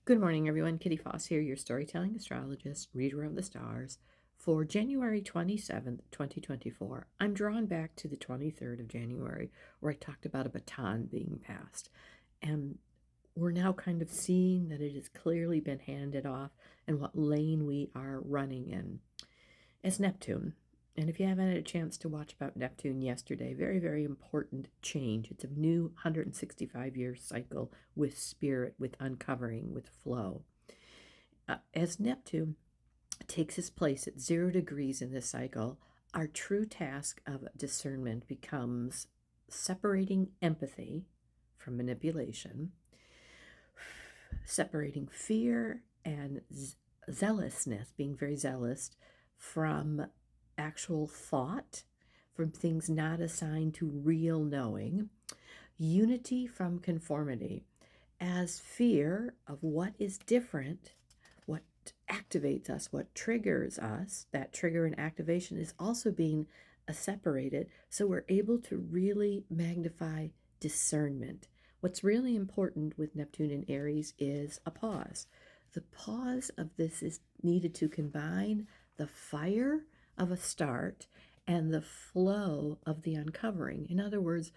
Good morning, everyone. Kitty Foss here, your storytelling astrologist, reader of the stars. For January 27th, 2024, I'm drawn back to the 23rd of January, where I talked about a baton being passed. And we're now kind of seeing that it has clearly been handed off and what lane we are running in. As Neptune. And if you haven't had a chance to watch about Neptune yesterday, very, very important change. It's a new 165-year cycle with spirit, with uncovering, with flow. As Neptune takes its place at 0 degrees in this cycle, our true task of discernment becomes separating empathy from manipulation, separating fear and zealousness, being very zealous, from actual thought, from things not assigned to real knowing, unity from conformity, as fear of what is different, what activates us, what triggers us, that trigger and activation is also being separated, so we're able to really magnify discernment. What's really important with Neptune and Aries is a pause. The pause of this is needed to combine the fire of a start and the flow of the uncovering. In other words,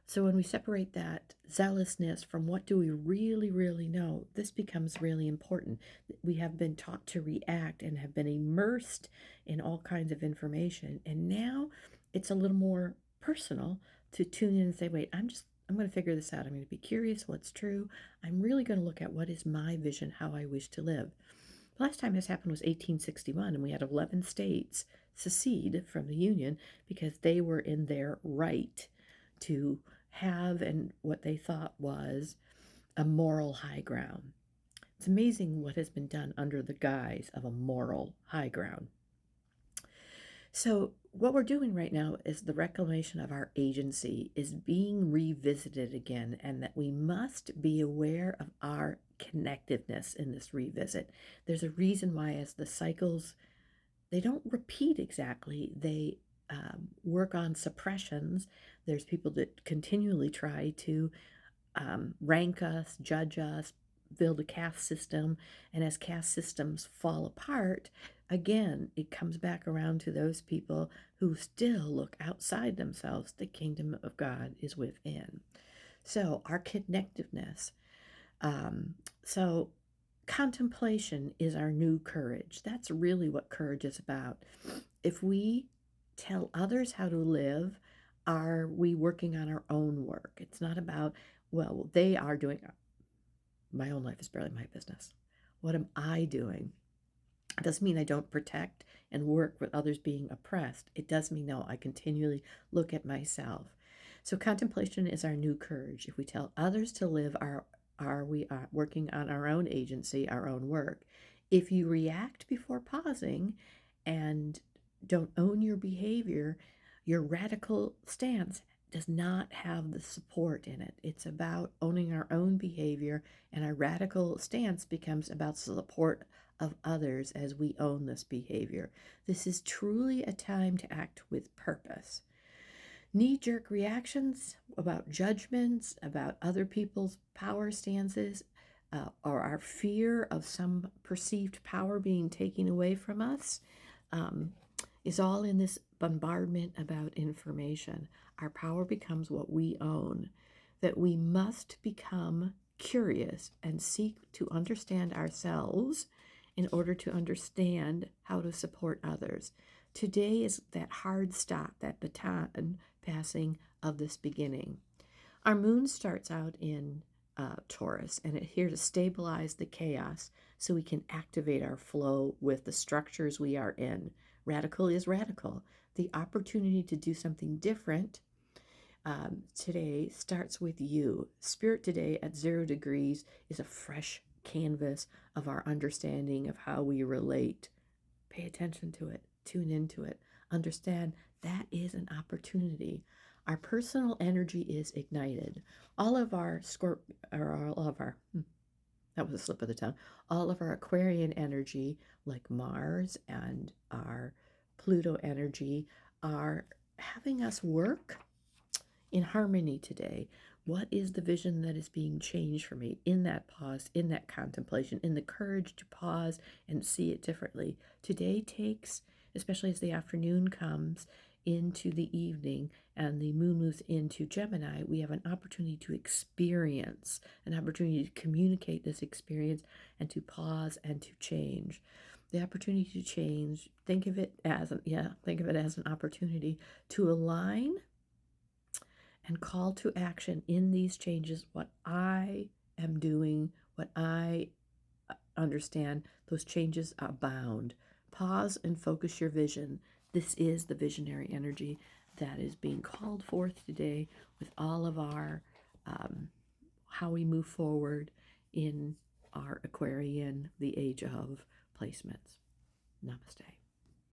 so when we separate that zealousness from what do we really, really know, this becomes really important. We have been taught to react and have been immersed in all kinds of information. And now it's a little more personal to tune in and say, wait, I'm going to figure this out. I'm going to be curious what's true. I'm really going to look at what is my vision, how I wish to live. The last time this happened was 1861, and we had 11 states secede from the Union because they were in their right to have and what they thought was a moral high ground. It's amazing what has been done under the guise of a moral high ground. So what we're doing right now is the reclamation of our agency is being revisited again, and that we must be aware of our connectiveness in this revisit. There's a reason why as the cycles, they don't repeat exactly. They work on suppressions. There's people that continually try to rank us, judge us, build a caste system. And as caste systems fall apart, again, it comes back around to those people who still look outside themselves. The kingdom of God is within. So our connectiveness. So contemplation is our new courage. That's really what courage is about. If we tell others how to live, are we working on our own work? It's not about, well, they are doing, my own life is barely my business. What am I doing? It doesn't mean I don't protect and work with others being oppressed. It does mean, no, I continually look at myself. So contemplation is our new courage. If we tell others to live, are we working on our own agency, our own work? If you react before pausing and don't own your behavior, your radical stance does not have the support in it. It's about owning our own behavior, and our radical stance becomes about support of others as we own this behavior. This is truly a time to act with purpose. Knee-jerk reactions about judgments, about other people's power stances, or our fear of some perceived power being taken away from us, is all in this bombardment about information. Our power becomes what we own, that we must become curious and seek to understand ourselves in order to understand how to support others. Today is that hard stop, that baton passing of this beginning. Our moon starts out in Taurus, and it's here to stabilize the chaos so we can activate our flow with the structures we are in. Radical is radical. The opportunity to do something different today starts with you. Spirit today at 0 degrees is a fresh canvas of our understanding of how we relate. Pay attention to it, tune into it, understand that is an opportunity. Our personal energy is ignited. All of our that was a slip of the tongue. All of our Aquarian energy, like Mars and our Pluto energy, are having us work in harmony today. What is the vision that is being changed for me in that pause, in that contemplation, in the courage to pause and see it differently? Today takes, especially as the afternoon comes into the evening and the moon moves into Gemini, we have an opportunity to experience, an opportunity to communicate this experience and to pause and to change. The opportunity to change, think of it as an opportunity to align and call to action in these changes what I am doing, what I understand. Those changes abound. Pause and focus your vision. This is the visionary energy that is being called forth today with all of our how we move forward in our Aquarian, the age of placements. Namaste.